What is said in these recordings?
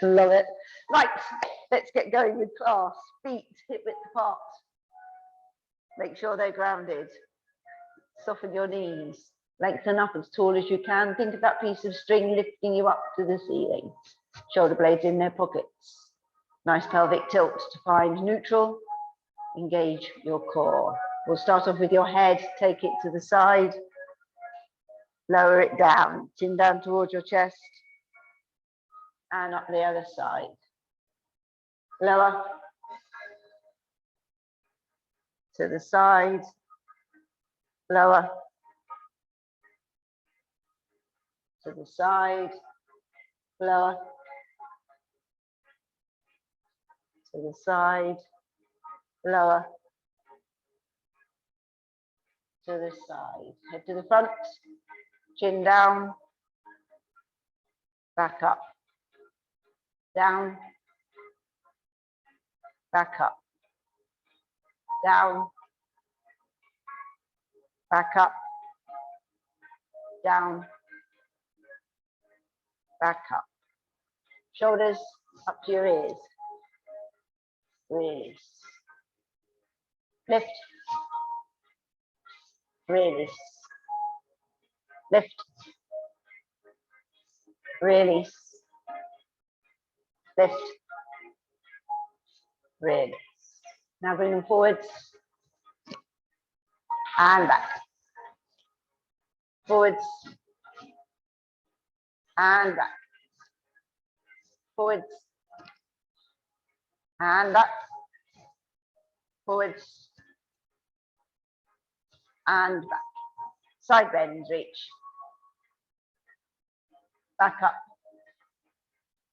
Love it. Right, let's get going with class. Feet hip width apart. Make sure they're grounded. Soften your knees. Lengthen up as tall as you can. Think of that piece of string lifting you up to the ceiling. Shoulder blades in their pockets. Nice pelvic tilt to find neutral. Engage your core. We'll start off with your head. Take it to the side. Lower it down. Chin down towards your chest. And up the other side. Lower. To the side. Lower. To the side. Lower. To the side. Lower. To the side. Head to the front. Chin down. Back up. Down. Back up. Down. Back up. Down. Back up. Shoulders up to your ears. Release. Lift. Release. Lift. Release. Lift. Release. Now bring them forwards and back. Forwards and back. Forwards and back. Forwards and back. Side bends, reach. Back up.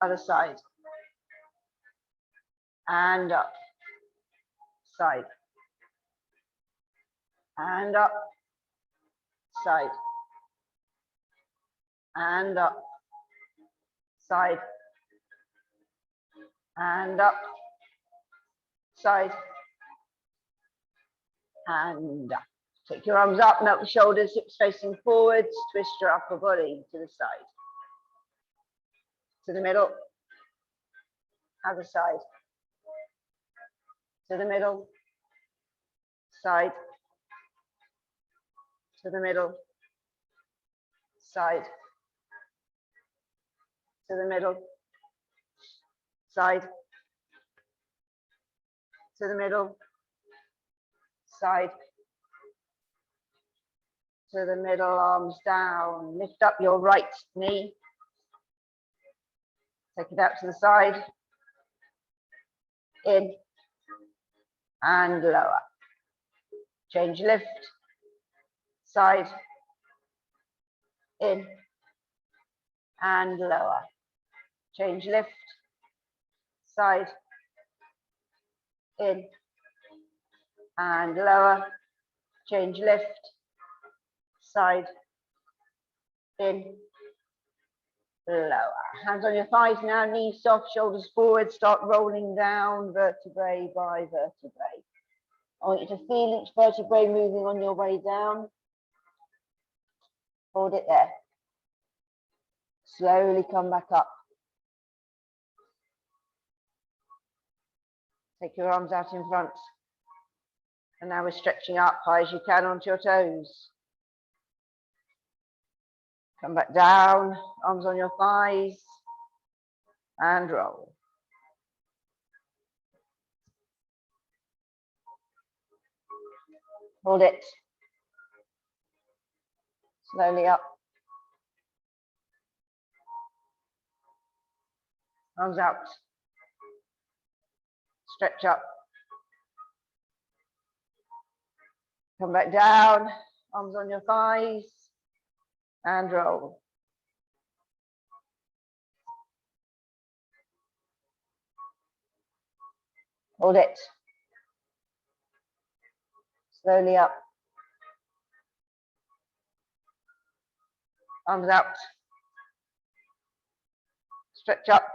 Other side. And up. Side. And up. Side. And up. Side. And up. Side. And up. Take your arms up, melt the shoulders, hips facing forwards, twist your upper body to the side. To the middle. Other side. To the middle. Side. To the middle. Side. To the middle. Side. To the middle. Side. To the middle, arms down. Lift up your right knee. Take it out to the side. In. And lower. Change lift. Side. In. And lower. Change lift. Side. In. And lower. Change lift. Side. In. Lower. Hands on your thighs now, knees soft, shoulders forward, start rolling down vertebrae by vertebrae. I want you to feel each vertebrae moving on your way down. Hold it there. Slowly come back up. Take your arms out in front. And now we're stretching up high as you can onto your toes. Come back down, arms on your thighs, and roll. Hold it. Slowly up. Arms out. Stretch up. Come back down, arms on your thighs, and roll. Hold it. Slowly up. Arms out. Stretch up.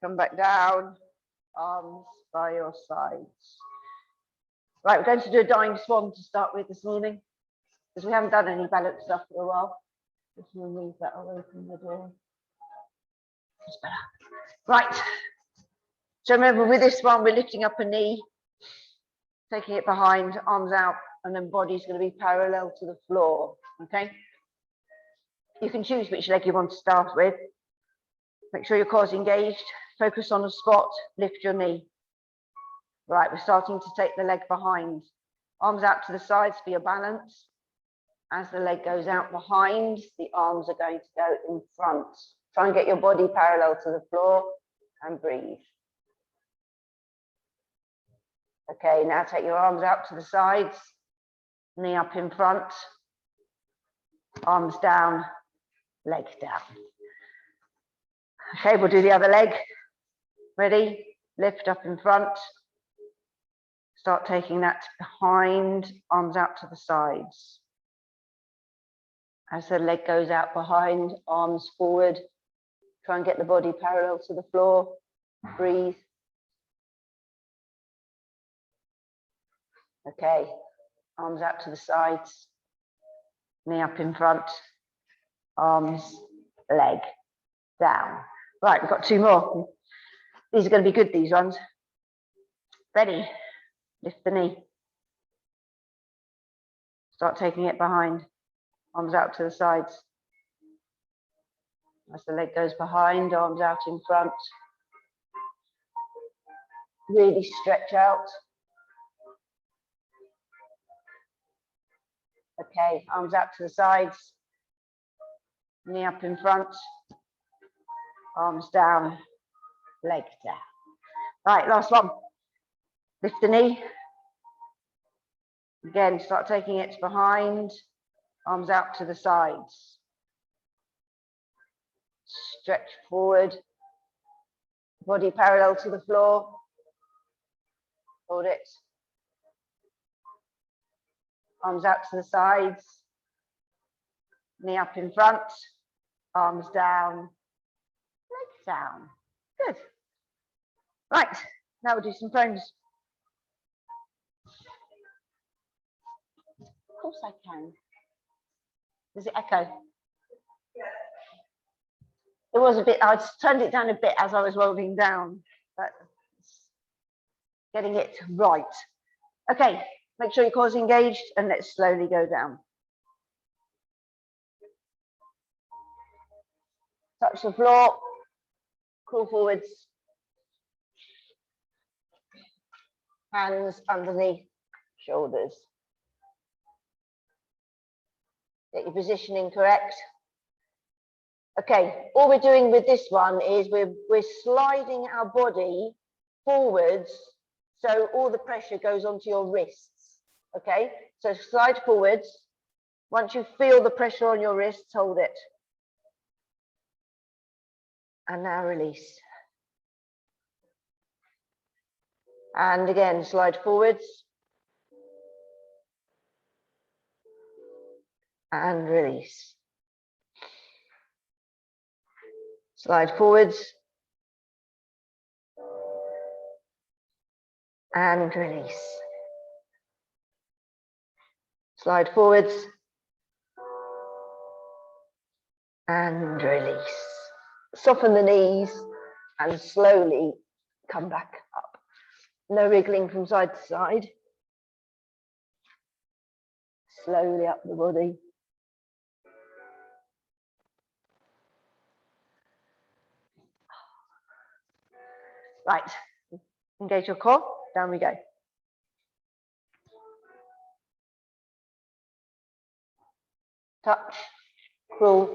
Come back down. Arms by your sides. Right, we're going to do a dying swan to start with this morning, because we haven't done any balance stuff for a while. Just remove that, I'll open the door. That's better. Right. So remember, with this one, we're lifting up a knee, taking it behind, arms out, and then body's going to be parallel to the floor. Okay. You can choose which leg you want to start with. Make sure your core's engaged. Focus on a spot. Lift your knee. Right, we're starting to take the leg behind. Arms out to the sides for your balance. As the leg goes out behind, the arms are going to go in front. Try and get your body parallel to the floor and breathe. Okay, now take your arms out to the sides. Knee up in front. Arms down, leg down. Okay, we'll do the other leg. Ready? Lift up in front. Start taking that behind, arms out to the sides. As the leg goes out behind, arms forward. Try and get the body parallel to the floor. Breathe. Okay, arms out to the sides. Knee up in front. Arms, leg down. Right, we've got two more. These are going to be good, these ones. Ready? Lift the knee. Start taking it behind. Arms out to the sides. As the leg goes behind, arms out in front. Really stretch out. Okay, arms out to the sides. Knee up in front. Arms down, leg down. Right, last one. Lift the knee. Again, start taking it behind. Arms out to the sides. Stretch forward. Body parallel to the floor. Hold it. Arms out to the sides. Knee up in front. Arms down. Legs down. Good. Right. Now we'll do some prones. Of course I can. Does it echo? It was a bit, I turned it down a bit as I was rolling down, but getting it right. Okay, make sure your core's engaged and let's slowly go down. Touch the floor, crawl forwards. Hands underneath shoulders. Get your positioning correct. Okay, all we're doing with this one is we're sliding our body forwards so all the pressure goes onto your wrists. Okay, so slide forwards. Once you feel the pressure on your wrists, hold it. And now release. And again, slide forwards. And release. Slide forwards. And release. Slide forwards. And release. Soften the knees and slowly come back up. No wriggling from side to side. Slowly up the body. Right, engage your core, down we go. Touch, crawl.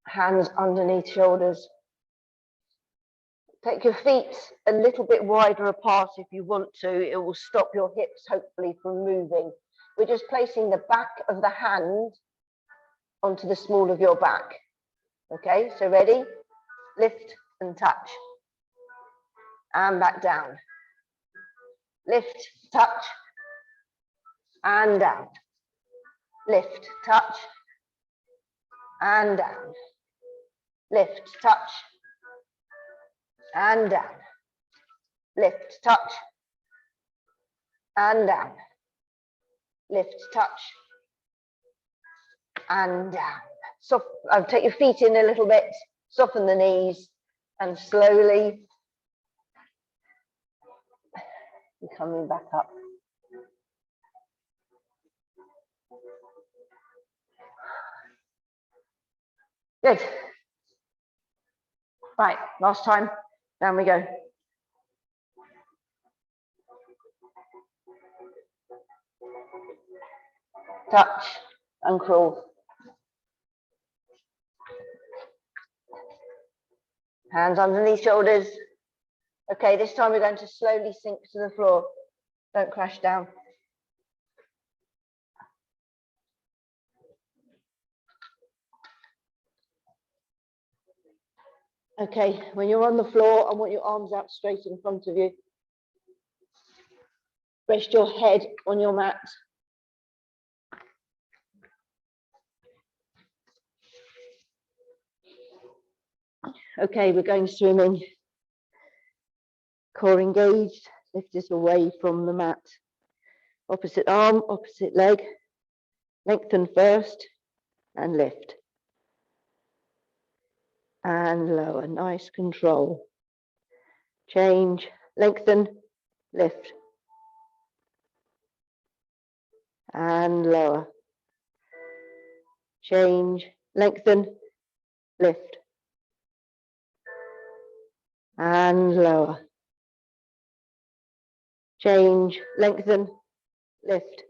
Hands underneath shoulders. Take your feet a little bit wider apart if you want to. It will stop your hips, hopefully, from moving. We're just placing the back of the hand onto the small of your back. Okay, so ready? Lift and touch. And back down. Lift, touch, and down. Lift, touch, and down. Lift, touch, and down. Lift, touch, and down. lift, touch, and down. So I'll take your feet in a little bit, soften the knees, and slowly you're coming back up. Good. Right, last time. Down we go. Touch and crawl. Hands underneath shoulders. Okay, this time we're going to slowly sink to the floor. Don't crash down. Okay, when you're on the floor, I want your arms out straight in front of you. Rest your head on your mat. Okay, we're going swimming. Core engaged, lift it away from the mat. Opposite arm, opposite leg. Lengthen first and lift. And lower, nice control. Change, lengthen, lift. And lower. Change, lengthen, lift. And lower. Change, lengthen, lift.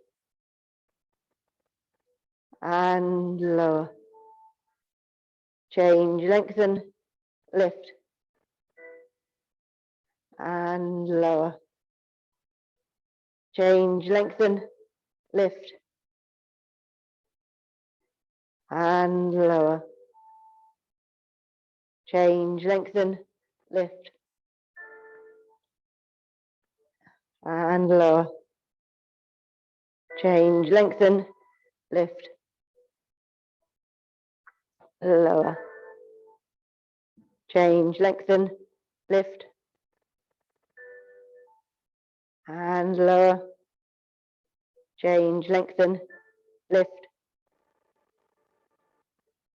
And lower. Change, lengthen, lift. And lower. Change, lengthen, lift. And lower. Change, lengthen, lift. And lower. Change, lengthen, lift. Lower. Change, lengthen, lift. And lower. Change, lengthen, lift.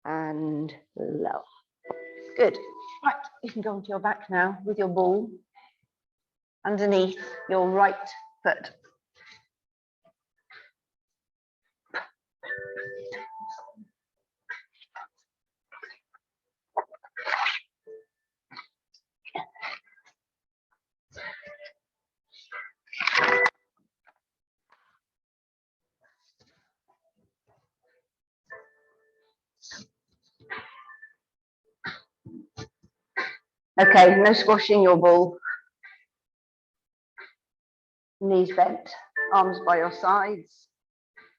And lower. Good. Right, you can go onto your back now with your ball underneath your right foot. Okay, no squashing your ball. Knees bent, arms by your sides.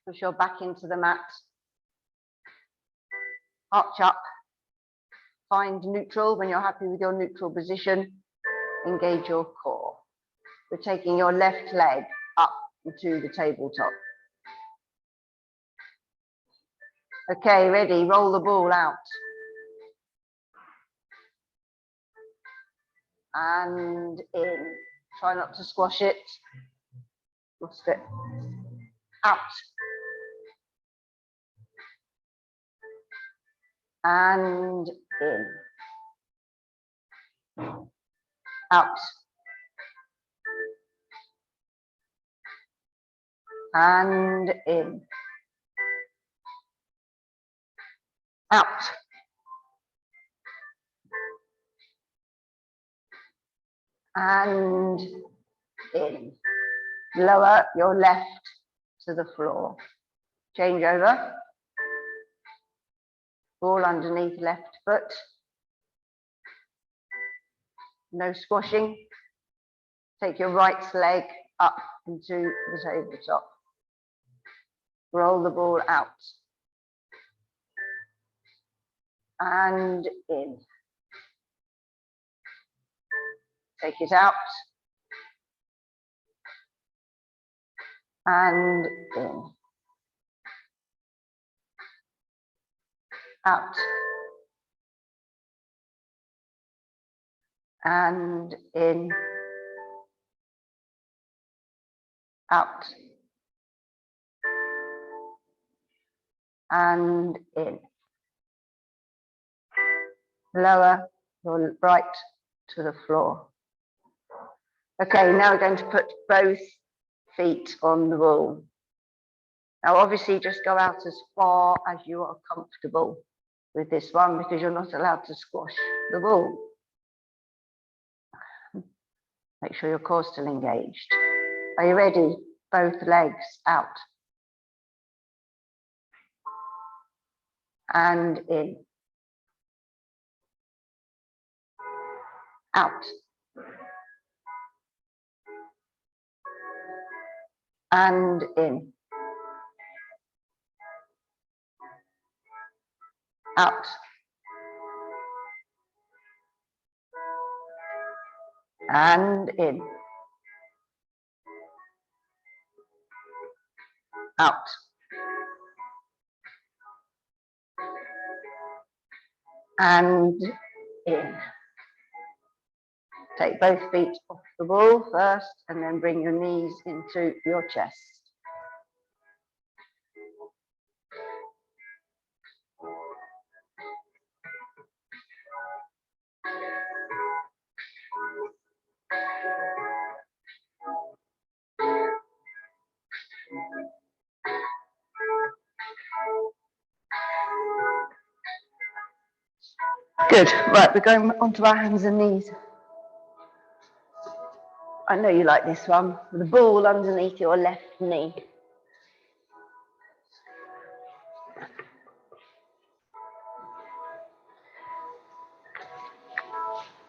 Push your back into the mat. Arch up. Find neutral. When you're happy with your neutral position, engage your core. We're taking your left leg up to the tabletop. Okay, ready, roll the ball out. And in. Try not to squash it. Lost it. Out. And in. Out. And in. Out. And in. Lower your left to the floor. Change over. Ball underneath left foot. No squashing. Take your right leg up into the tabletop. Roll the ball out. And in. Take it out. And in. Out. And in. Out. and in. Lower your right to the floor. Okay, now we're going to put both feet on the wall. Now obviously just go out as far as you are comfortable with this one, because you're not allowed to squash the ball. Make sure your core's still engaged. Are you ready? Both legs out. And in. Out. And in. Out. And in. Out. And in. Take both feet off the ball first, and then bring your knees into your chest. Good. Right, we're going onto our hands and knees. I know you like this one. The ball underneath your left knee.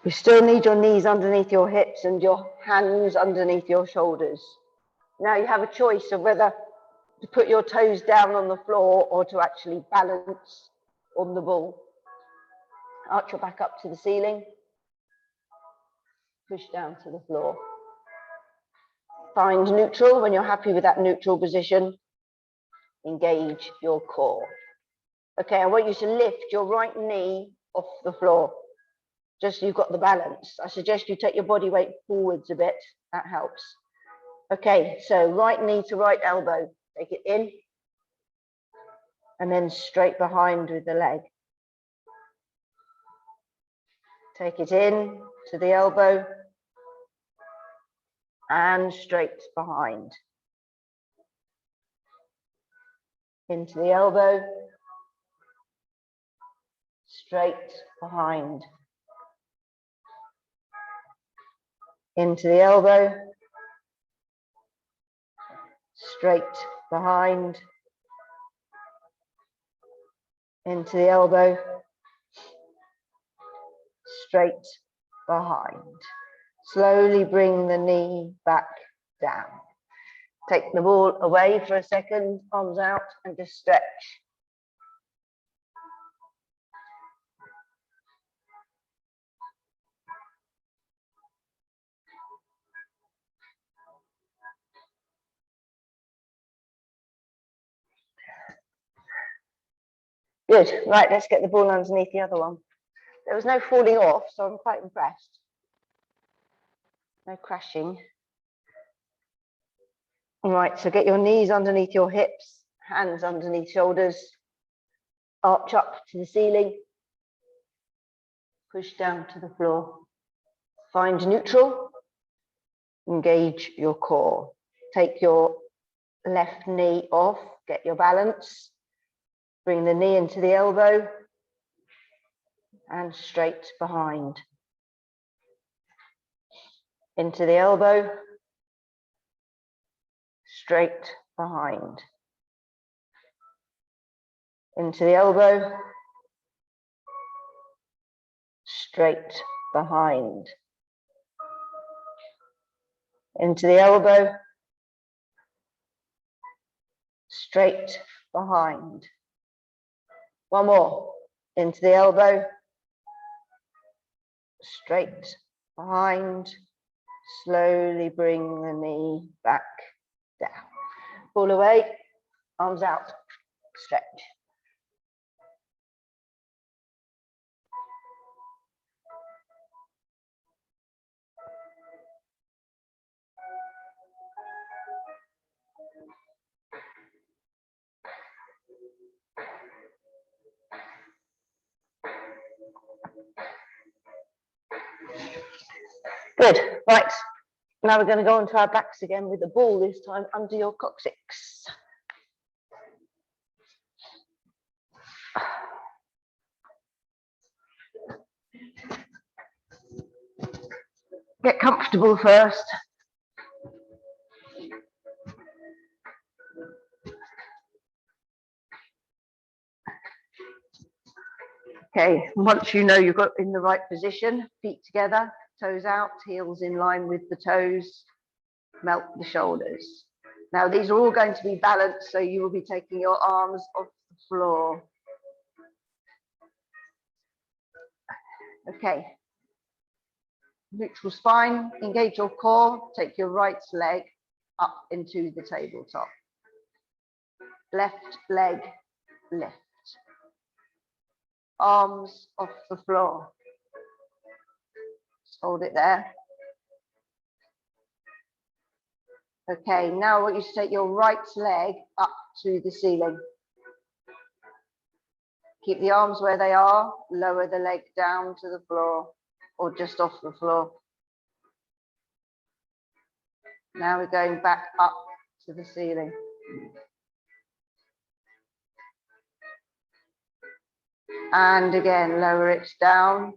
You still need your knees underneath your hips and your hands underneath your shoulders. Now you have a choice of whether to put your toes down on the floor or to actually balance on the ball. Arch your back up to the ceiling. Push down to the floor. Find neutral. When you're happy with that neutral position, engage your core. Okay, I want you to lift your right knee off the floor. Just so you've got the balance. I suggest you take your body weight forwards a bit. That helps. Okay, so right knee to right elbow. Take it in. And then straight behind with the leg. Take it in to the elbow. And straight behind. Into the elbow. Straight behind. Into the elbow. Straight behind. Into the elbow. Straight behind. Slowly bring the knee back down. Take the ball away for a second, arms out, and just stretch. Good. Right, let's get the ball underneath the other one. There was no falling off, so I'm quite impressed. No crashing. All right, so get your knees underneath your hips, hands underneath shoulders, arch up to the ceiling, push down to the floor. Find neutral, engage your core. Take your left knee off, get your balance, bring the knee into the elbow and straight behind. Into the elbow, straight behind. Into the elbow, straight behind. Into the elbow, straight behind. One more. Into the elbow, straight behind. Slowly bring the knee back down. Pull away, arms out, stretch. Good, right. Now we're going to go onto our backs again with the ball this time under your coccyx. Get comfortable first. Okay, once you know you've got in the right position, feet together, toes out, heels in line with the toes, melt the shoulders. Now these are all going to be balanced, so you will be taking your arms off the floor. Okay, neutral spine, engage your core, take your right leg up into the tabletop. Left leg lift. Arms off the floor. Just hold it there. Okay, now I want you to take your right leg up to the ceiling. Keep the arms where they are, lower the leg down to the floor or just off the floor. Now we're going back up to the ceiling. And again, lower it down.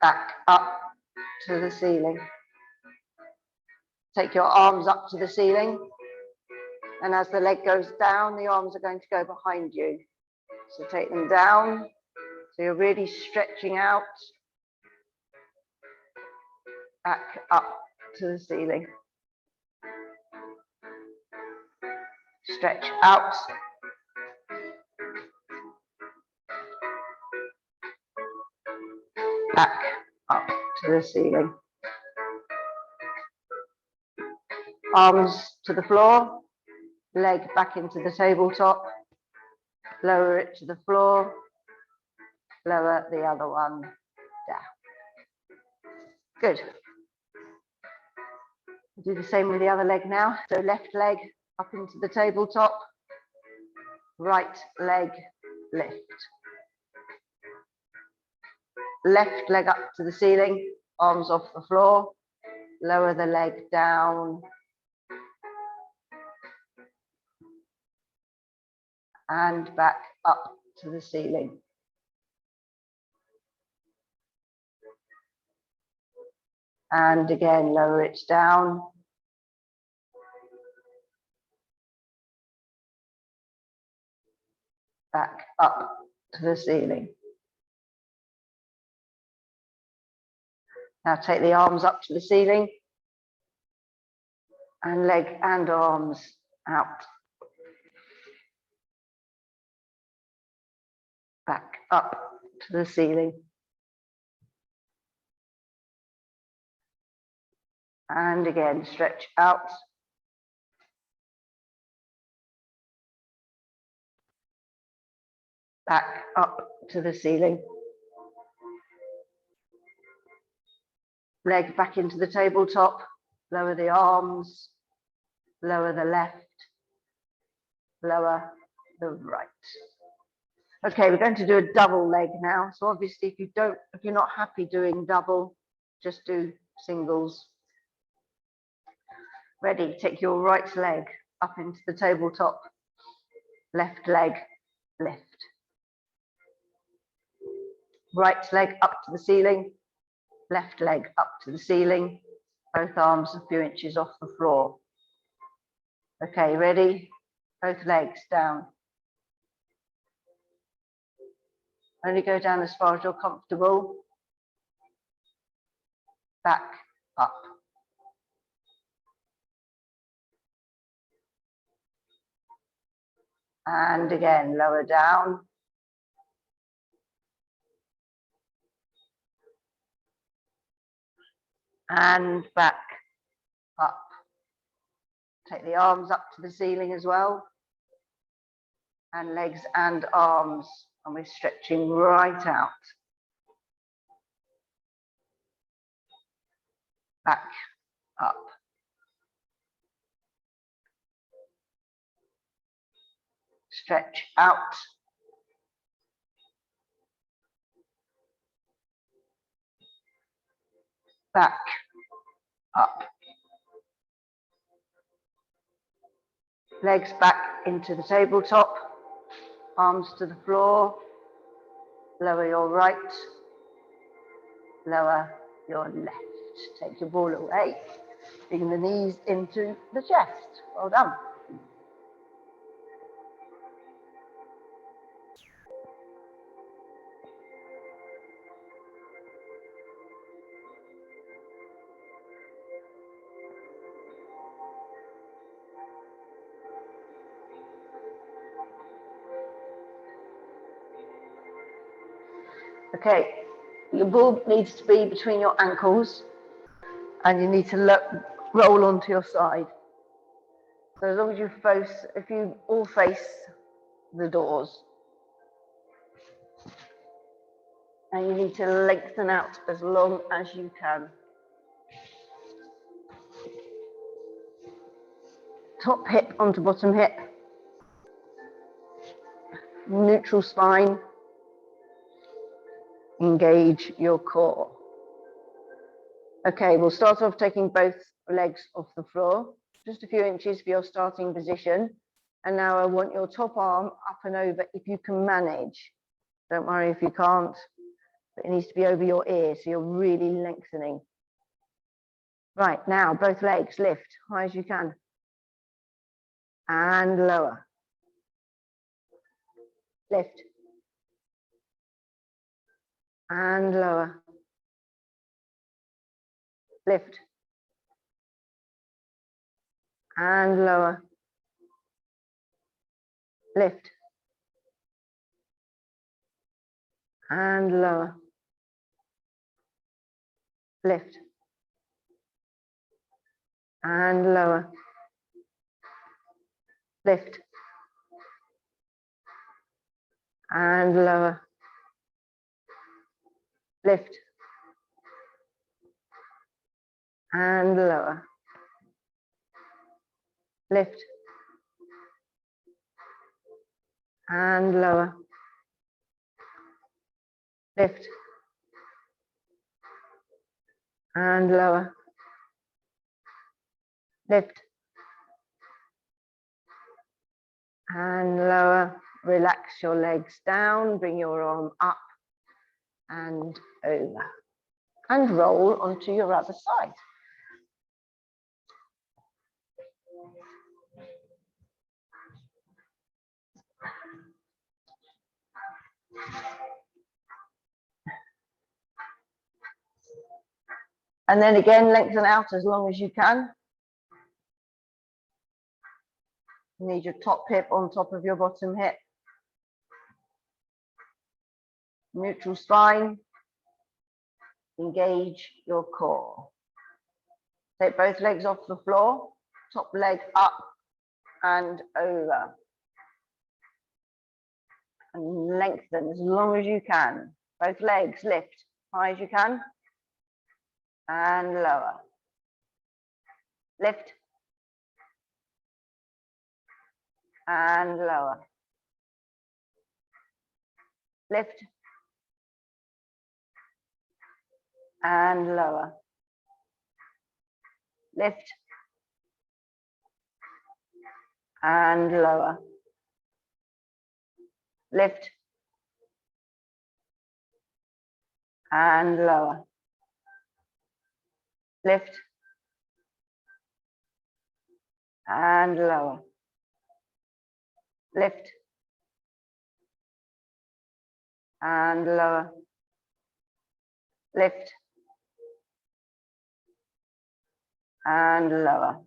Back up to the ceiling. Take your arms up to the ceiling. And as the leg goes down, the arms are going to go behind you. So take them down. So you're really stretching out. Back up to the ceiling. Stretch out. Back up to the ceiling. Arms to the floor, leg back into the tabletop, lower it to the floor, lower the other one down. Good. Do the same with the other leg now. So left leg up into the tabletop, right leg lift. Left leg up to the ceiling, arms off the floor, lower the leg down. And back up to the ceiling. And again, lower it down. Back up to the ceiling. Now take the arms up to the ceiling and leg and arms out. Back up to the ceiling. And again, stretch out. Back up to the ceiling. Leg back into the tabletop. Lower the arms. Lower the left. Lower the right. Okay, we're going to do a double leg now. So obviously if you're not happy doing double, just do singles. Ready, take your right leg up into the tabletop. Left leg lift. Right leg up to the ceiling. Left leg up to the ceiling. Both arms a few inches off the floor. Okay, ready? Both legs down. Only go down as far as you're comfortable. Back up. And again, lower down. And back up. Take the arms up to the ceiling as well. And legs and arms. And we're stretching right out. Back up. Stretch out. Back, up. Legs back into the tabletop. Arms to the floor. Lower your right. Lower your left. Take your ball away. Bring the knees into the chest. Well done. Okay, your ball needs to be between your ankles and you need to roll onto your side. So as long as if you all face the doors, and you need to lengthen out as long as you can. Top hip onto bottom hip. Neutral spine. Engage your core. Okay, we'll start off taking both legs off the floor, just a few inches for your starting position. And now I want your top arm up and over if you can manage. Don't worry if you can't, but it needs to be over your ear, so you're really lengthening. Right, now both legs lift high as you can. And lower. Lift. And lower. Lift. And lower. Lift. And lower. Lift. And lower. Lift. And lower. Lift. And lower. Lift. And lower. Lift. And lower. Lift. And lower. Relax your legs down, bring your arm up and over. And roll onto your other side. And then again, lengthen out as long as you can. You need your top hip on top of your bottom hip. Neutral spine. Engage your core. Take both legs off the floor. Top leg up and over. And lengthen as long as you can. Both legs lift high as you can. And lower. Lift. And lower. Lift. And lower. Lift. And lower. Lift. And lower. Lift. And lower. Lift. And lower. Lift. And lower.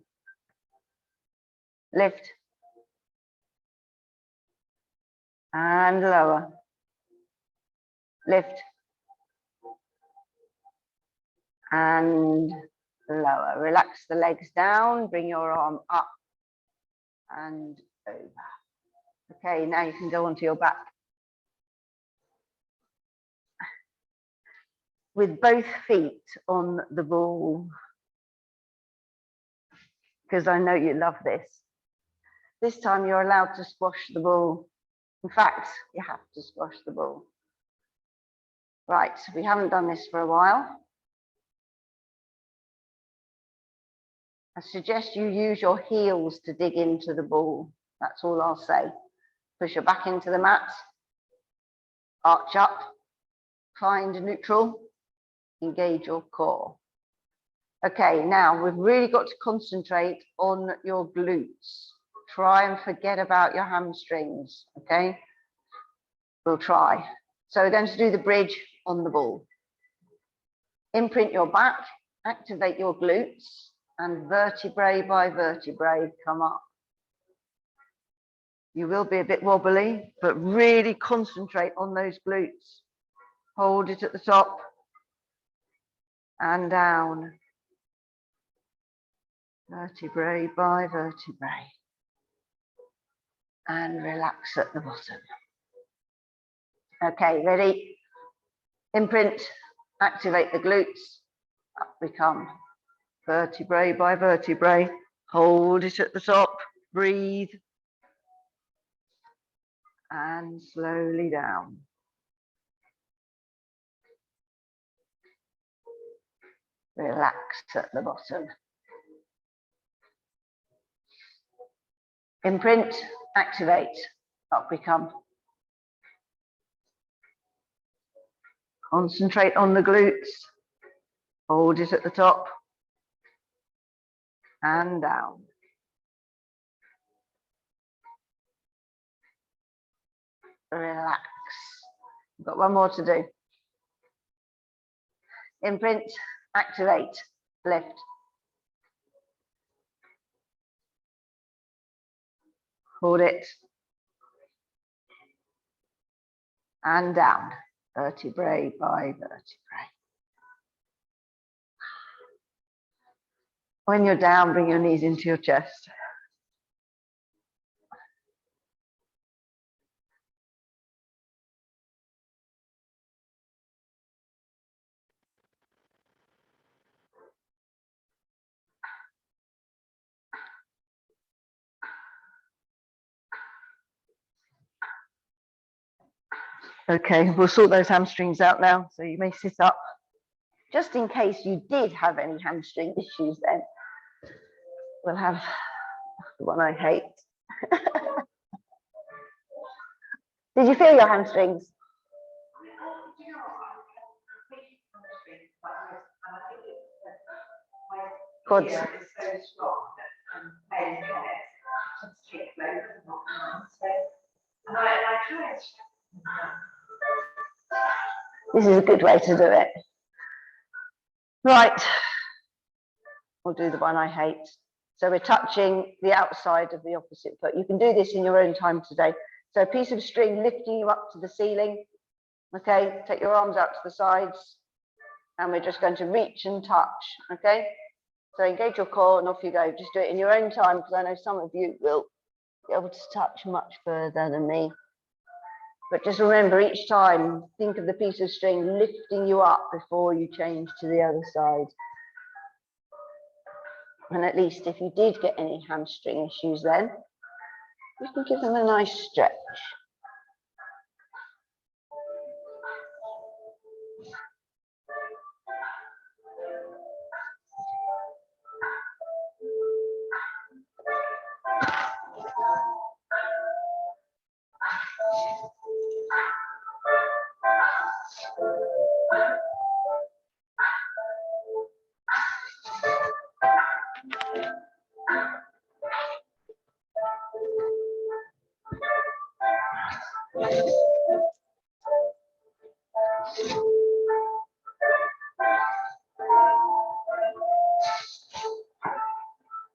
Lift. And lower. Lift. And lower. Relax the legs down, bring your arm up and over. Okay, now you can go onto your back. With both feet on the ball, because I know you love this. This time you're allowed to squash the ball. In fact, you have to squash the ball. Right, we haven't done this for a while. I suggest you use your heels to dig into the ball. That's all I'll say. Push your back into the mat, arch up, find neutral, engage your core. Okay, now we've really got to concentrate on your glutes. Try and forget about your hamstrings, okay? We'll try. So we're going to do the bridge on the ball. Imprint your back, activate your glutes, and vertebrae by vertebrae come up. You will be a bit wobbly, but really concentrate on those glutes. Hold it at the top and down. Vertebrae by vertebrae. And relax at the bottom. Okay, ready? Imprint, activate the glutes. Up we come. Vertebrae by vertebrae. Hold it at the top. Breathe. And slowly down. Relax at the bottom. Imprint, activate. Up we come. Concentrate on the glutes. Hold it at the top. And down. Relax. We've got one more to do. Imprint, activate, lift. Hold it. And down. Vertebrae by vertebrae. When you're down, bring your knees into your chest. Okay, we'll sort those hamstrings out now, so you may sit up. Just in case you did have any hamstring issues then, we'll have the one I hate. Did you feel your hamstrings? Good. This is a good way to do it. Right, we'll do the one I hate. So we're touching the outside of the opposite foot. You can do this in your own time today. So a piece of string lifting you up to the ceiling. Okay, take your arms out to the sides. And we're just going to reach and touch, okay? So engage your core and off you go. Just do it in your own time because I know some of you will be able to touch much further than me. But just remember each time, think of the piece of string lifting you up before you change to the other side. And at least if you did get any hamstring issues then, you can give them a nice stretch.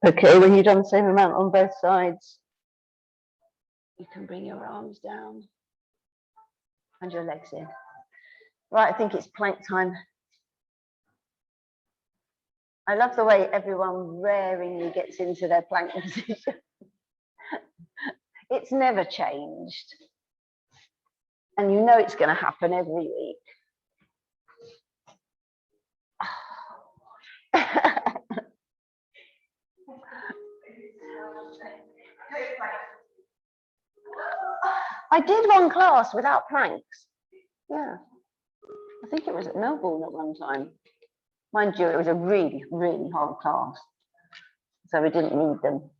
Okay, when you've done the same amount on both sides, you can bring your arms down and your legs in. Right, I think it's plank time. I love the way everyone rarely gets into their plank position. It's never changed. And you know it's going to happen every week. I did one class without planks. Yeah. I think it was at Melbourne at one time. Mind you, it was a really, really hard class. So we didn't need them.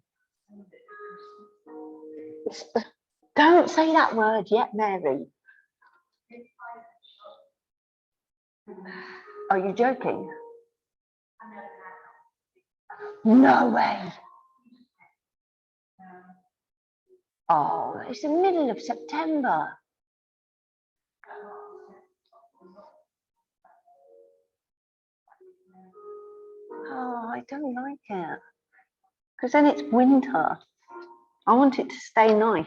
Don't say that word yet, Mary. Are you joking? No way. Oh, it's the middle of September. Oh, I don't like it. Because then it's winter. I want it to stay nice.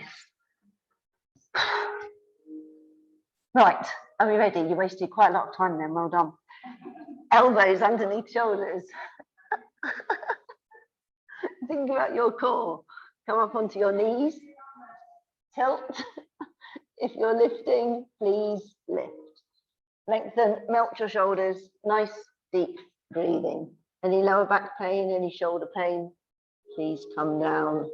Right, are we ready? You wasted quite a lot of time then, well done. Elbows underneath shoulders. Think about your core. Come up onto your knees. Tilt. If you're lifting, please lift. Lengthen, melt your shoulders. Nice, deep breathing. Any lower back pain, any shoulder pain, please come down.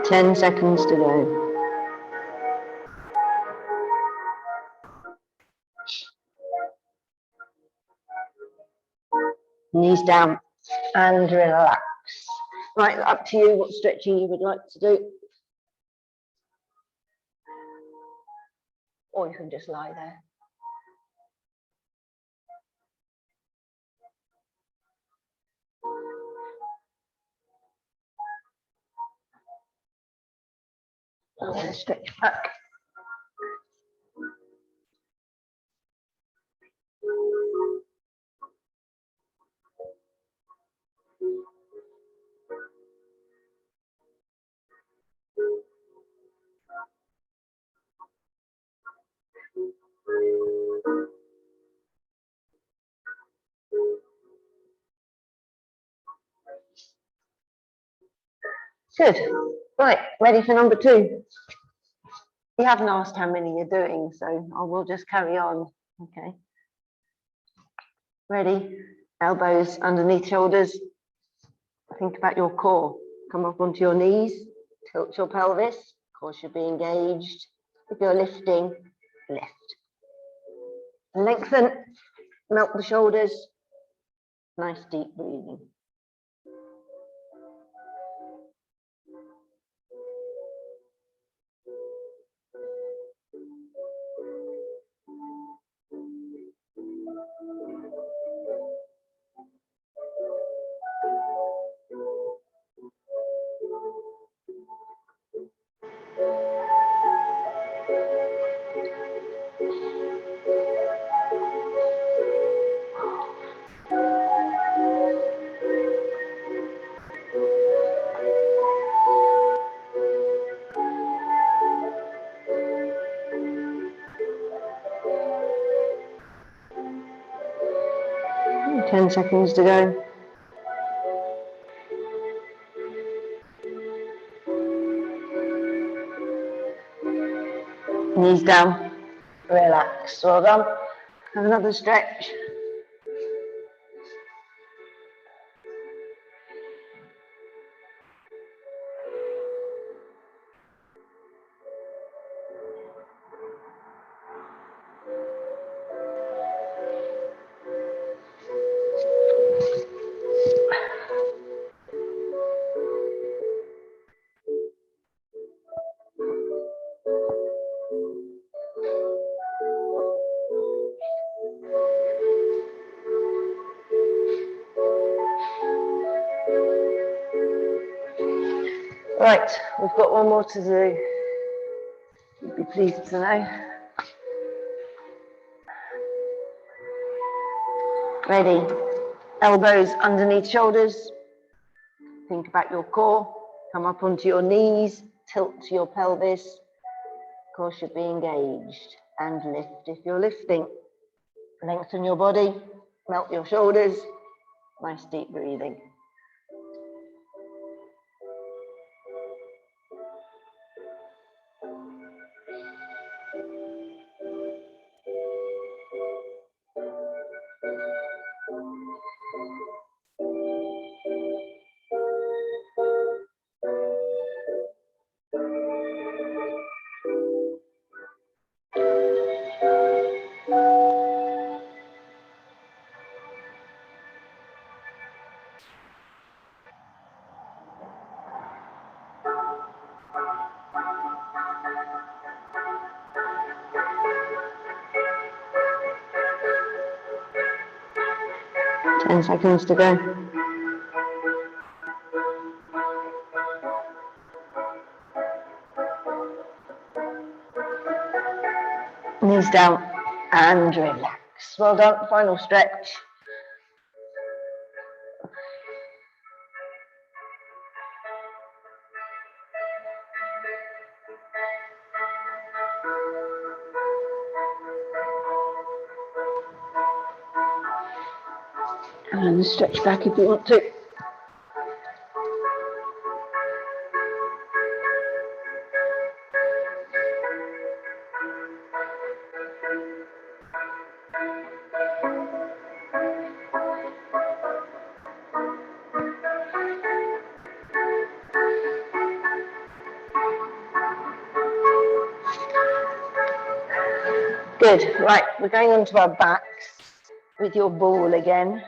Ten seconds to go. Knees down and relax. Right, up to you what stretching you would like to do. Or you can just lie there. And then stretch back. Good. Right, ready for number 2. You haven't asked how many you're doing, so I will just carry on. Okay. Ready? Elbows underneath shoulders. Think about your core. Come up onto your knees. Tilt your pelvis. Core should be engaged. If you're lifting, lift. Lengthen. Melt the shoulders. Nice deep breathing. And 10 seconds to go. Knees down, relax, well done. Have another stretch. Right, we've got one more to do. You'd be pleased to know. Ready. Elbows underneath shoulders. Think about your core. Come up onto your knees. Tilt to your pelvis. Core should be engaged. And lift if you're lifting. Lengthen your body. Melt your shoulders. Nice deep breathing. Ten seconds to go. Knees down and relax. Well done. Final stretch. And stretch back if you want to. Good. Right, we're going onto our backs with your ball again.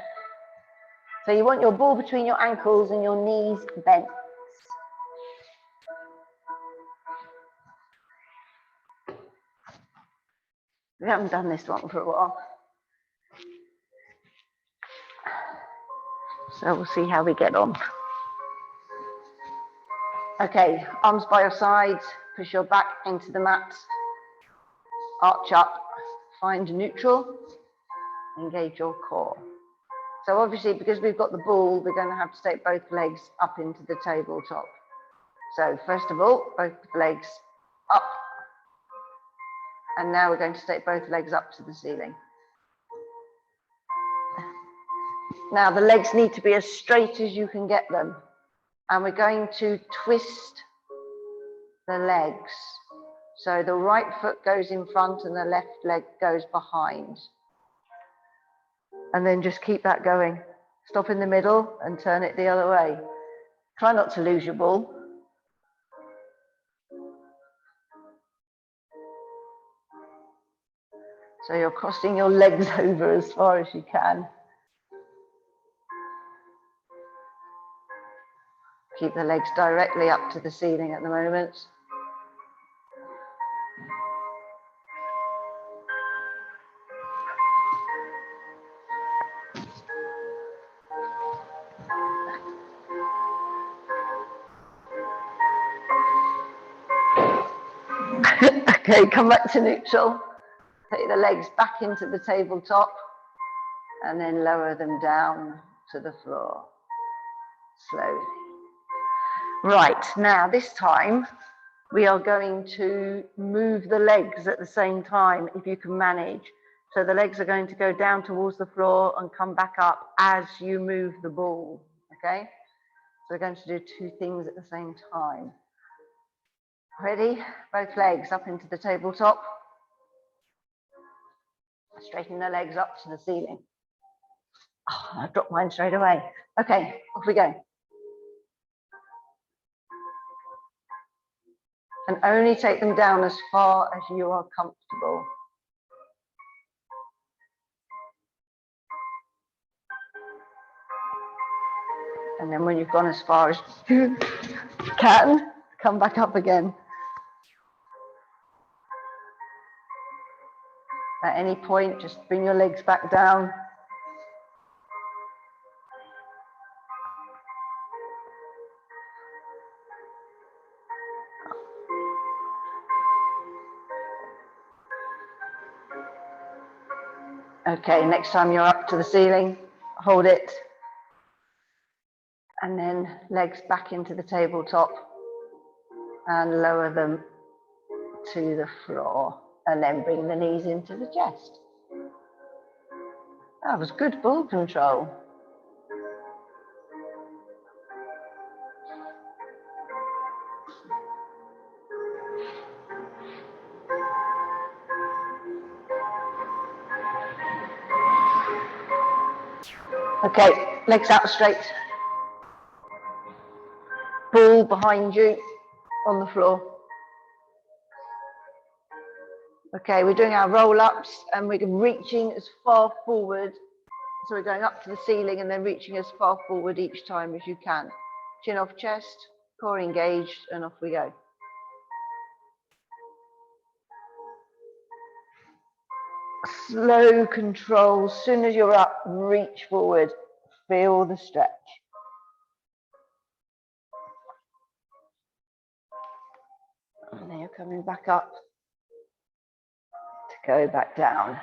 So you want your ball between your ankles and your knees bent. We haven't done this one for a while. So we'll see how we get on. Okay, arms by your sides, push your back into the mat, arch up, find neutral, engage your core. So obviously, because we've got the ball, we're going to have to take both legs up into the tabletop. So first of all, both legs up. And now we're going to take both legs up to the ceiling. Now the legs need to be as straight as you can get them. And we're going to twist the legs. So the right foot goes in front and the left leg goes behind. And then just keep that going. Stop in the middle and turn it the other way. Try not to lose your ball. So you're crossing your legs over as far as you can. Keep the legs directly up to the ceiling at the moment. Okay, come back to neutral. Take the legs back into the tabletop and then lower them down to the floor, slowly. Right, now this time we are going to move the legs at the same time, if you can manage. So the legs are going to go down towards the floor and come back up as you move the ball, okay? So we're going to do two things at the same time. Ready? Both legs up into the tabletop. Straighten the legs up to the ceiling. Oh, I dropped mine straight away. Okay, off we go. And only take them down as far as you are comfortable. And then when you've gone as far as you can, come back up again. At any point, just bring your legs back down. Okay, next time you're up to the ceiling, hold it. And then legs back into the tabletop and lower them to the floor. And then bring the knees into the chest. That was good ball control. Okay, legs out straight. Ball behind you on the floor. Okay, we're doing our roll-ups and we're reaching as far forward. So we're going up to the ceiling and then reaching as far forward each time as you can. Chin off chest, core engaged, and off we go. Slow control. As soon as you're up, reach forward. Feel the stretch. And then you're coming back up to go back down.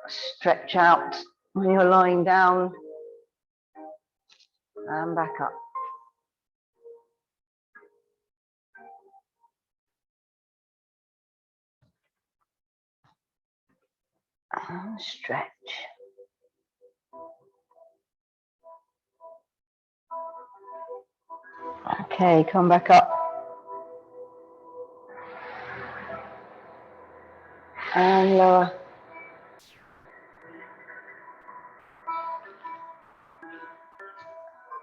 Stretch out when you're lying down and back up. And stretch. Okay, come back up. And lower.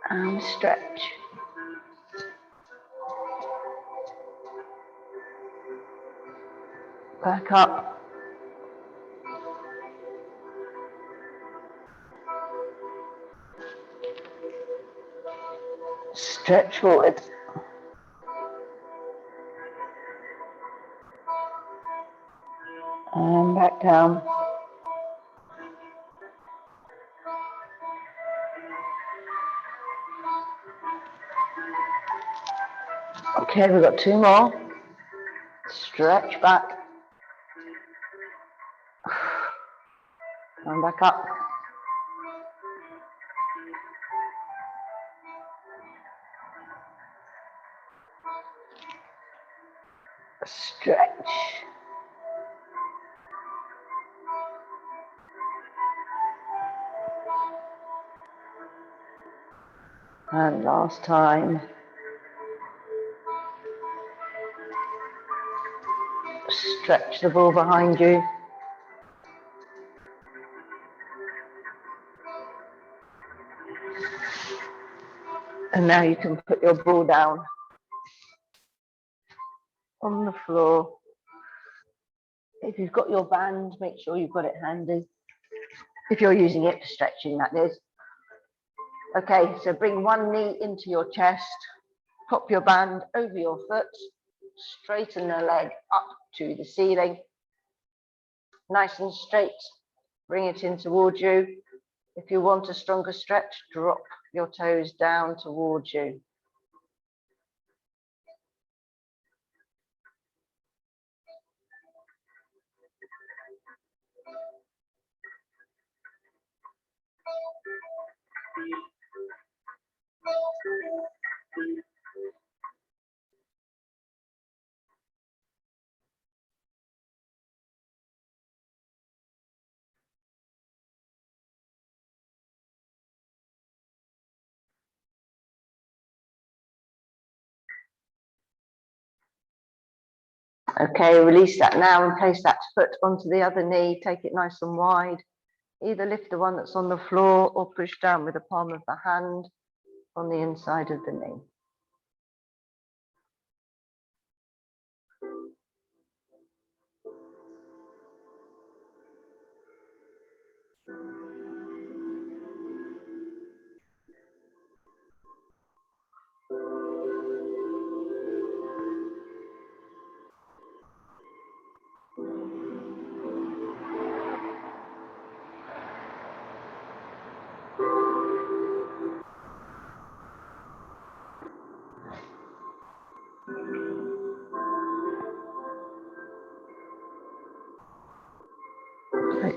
And stretch. Back up. Stretch forward. And back down. Okay, we've got two more. Stretch back. And back up. Stretch. And last time. Stretch the ball behind you. And now you can put your ball down on the floor. If you've got your band, make sure you've got it handy. If you're using it for stretching, that is. Okay, so bring one knee into your chest, pop your band over your foot, straighten the leg up to the ceiling. Nice and straight, bring it in towards you. If you want a stronger stretch, drop your toes down towards you. Okay, release that now and place that foot onto the other knee. Take it nice and wide. Either lift the one that's on the floor or push down with the palm of the hand on the inside of the knee.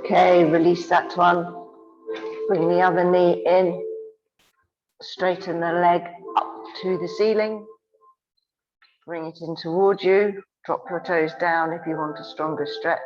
Okay, release that one. Bring the other knee in. Straighten the leg up to the ceiling. Bring it in towards you. Drop your toes down if you want a stronger stretch.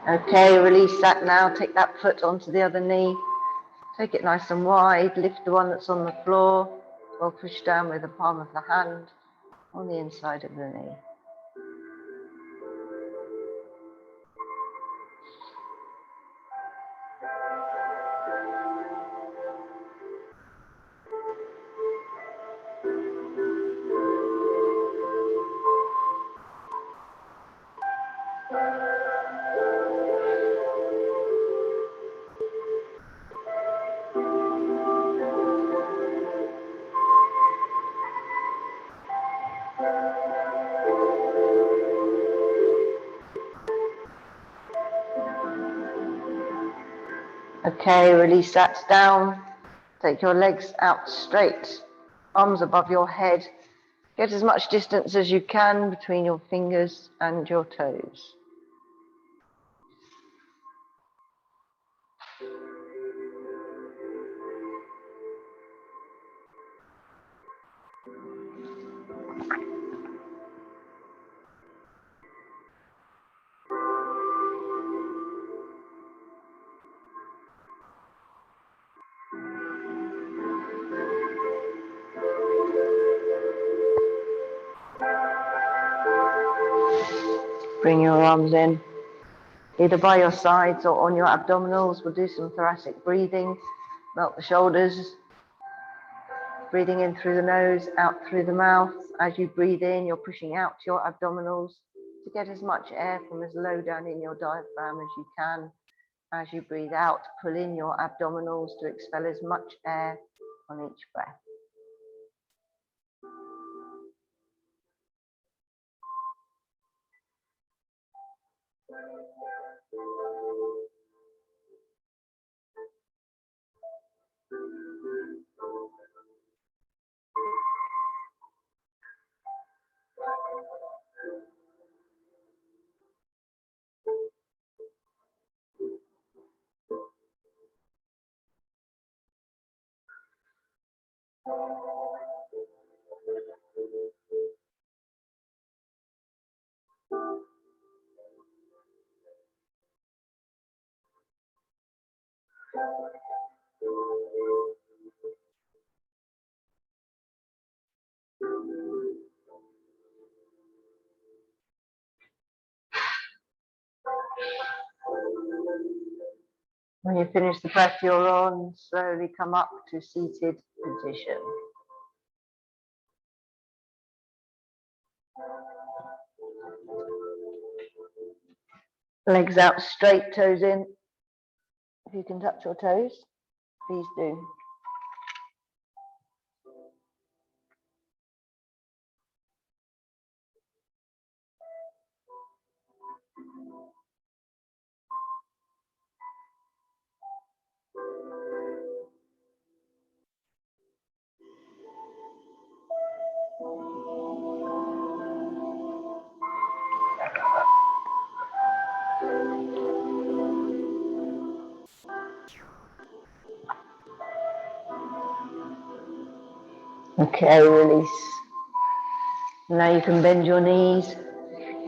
Okay, release that now. Take that foot onto the other knee. Take it nice and wide. Lift the one that's on the floor. Or push down with the palm of the hand on the inside of the knee. Okay, release that down. Take your legs out straight, arms above your head. Get as much distance as you can between your fingers and your toes. Bring your arms in, either by your sides or on your abdominals. We'll do some thoracic breathing. Melt the shoulders. Breathing in through the nose, out through the mouth. As you breathe in, you're pushing out your abdominals to get as much air from as low down in your diaphragm as you can. As you breathe out, pull in your abdominals to expel as much air on each breath. When you finish the breath you're on, slowly come up to seated position. Legs out straight, toes in. If you can touch your toes, please do. Okay, release. Now you can bend your knees,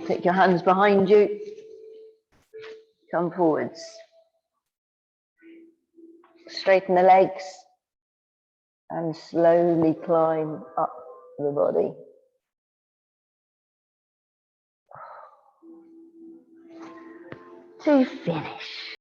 take your hands behind you, come forwards. Straighten the legs and slowly climb up the body. To finish.